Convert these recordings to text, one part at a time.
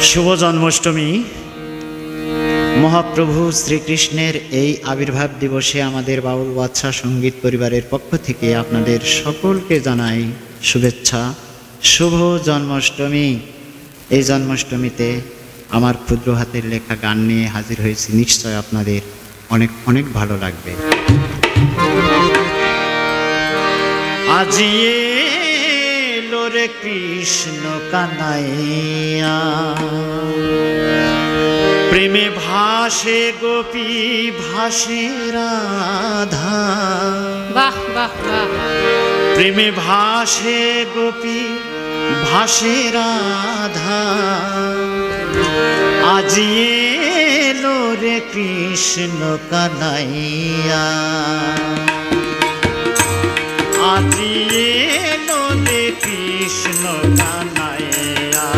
শুভ জন্মাষ্টমী। মহাপ্রভু শ্রীকৃষ্ণের এই আবির্ভাব দিবসে আমাদের বাউল বাদশা সঙ্গীত পরিবারের পক্ষ থেকে আপনাদের সকলকে জানাই শুভেচ্ছা। শুভ জন্মাষ্টমী। এই জন্মাষ্টমীতে আমার ক্ষুদ্র হাতের লেখা গান নিয়ে হাজির হয়েছি, নিশ্চয় আপনাদের অনেক অনেক ভালো লাগবে। আজিয়ে রে কৃষ্ণ কানাইয়া, প্রেমে ভাসে গোপী ভাসে রাধা। বাহ বাহ বাহ। প্রেমে ভাসে গোপী ভাসে রাধা, আজি এলো রে কৃষ্ণ কানাইয়া, আজি এলো রে কৃষ্ণ কানাইয়া,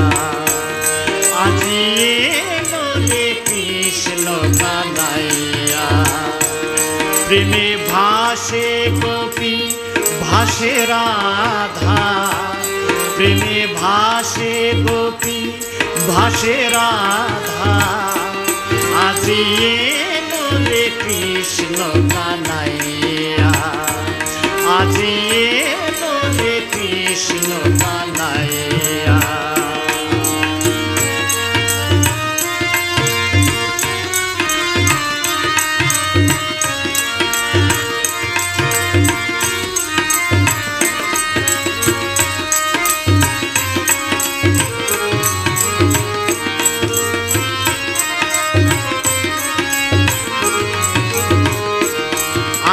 আজি এলো রে কৃষ্ণ কানাইয়া। প্রেমে ভাসে গোপী ভাসে রাধা, প্রেমে ভাসে গোপী ভাসে রাধা, আজি এলো রে কৃষ্ণ কানাইয়া, আজি এলো রে কৃষ্ণ কানাইয়া।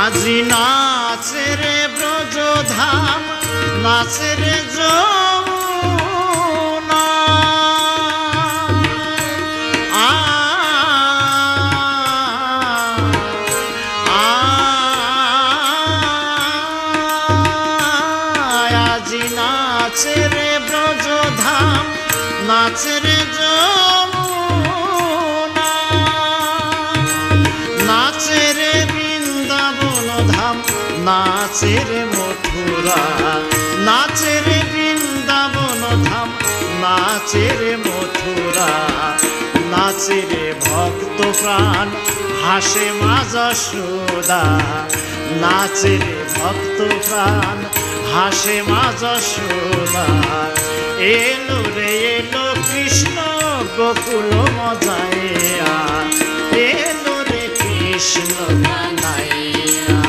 আজি নাচে রে ব্রজধাম, নাচে রে যমুনা, আজি নাচে রে ব্রজধাম, নাচে রে যমুনা, নাচে রে নাচে রে মথুরা, নাচে রে বৃন্দাবন ধাম, নাচে রে মথুরা, নাচে রে ভক্ত প্রাণ হাসে মা যশোদা, নাচে রে ভক্ত প্রাণ হাসে মা যশোদা। এলো রে এলো কৃষ্ণ গোকুল মজাইয়া, এলো রে কৃষ্ণ কানাইয়া,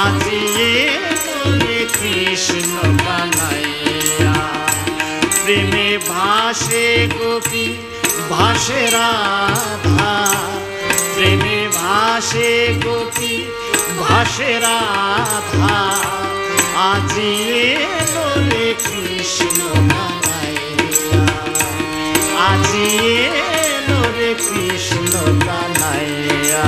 আজি এলো রে কৃষ্ণ কানাইয়া। প্রেমে ভাসে গোপী ভাসে রাধা, প্রেমে ভাসে গোপী ভাসে রাধা, আজি এলো রে কৃষ্ণ কানাইয়া, আজি এলো রে কৃষ্ণ কানাইয়া।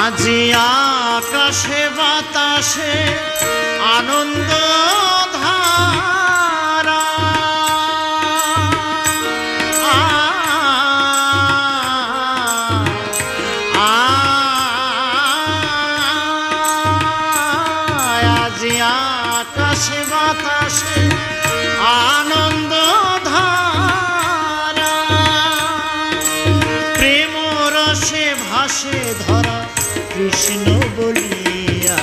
আজি আকাশে বাতাসে আনন্দ ধারা, আজি আকাশে বাতাসে আনন্দ ধারা, প্রেম রসে ভাসে ধরা কৃষ্ণ বলিয়া,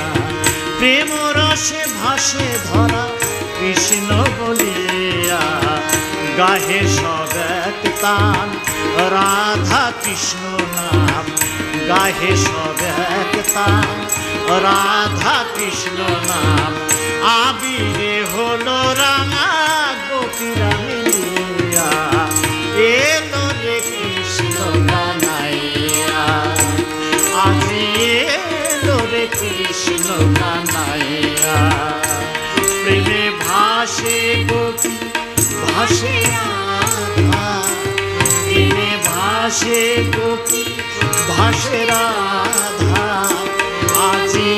প্রেম রসে ভাসে ধরা কৃষ্ণ বলিয়া, গাহে সব এক তান রাধা কৃষ্ণ নাম, গাহে সব এক তান রাধা কৃষ্ণ নাম। আবিরে হলো রাঙা গোপীরা মিলিয়া, এলো রে কৃষ্ণ কানাইয়া, আজি এলো রে কৃষ্ণ কানাইয়া। প্রেমে ভাসে গোপী ভাসে রাধা, প্রেমে ভাসে গোপী ভাসে রাধা, আজি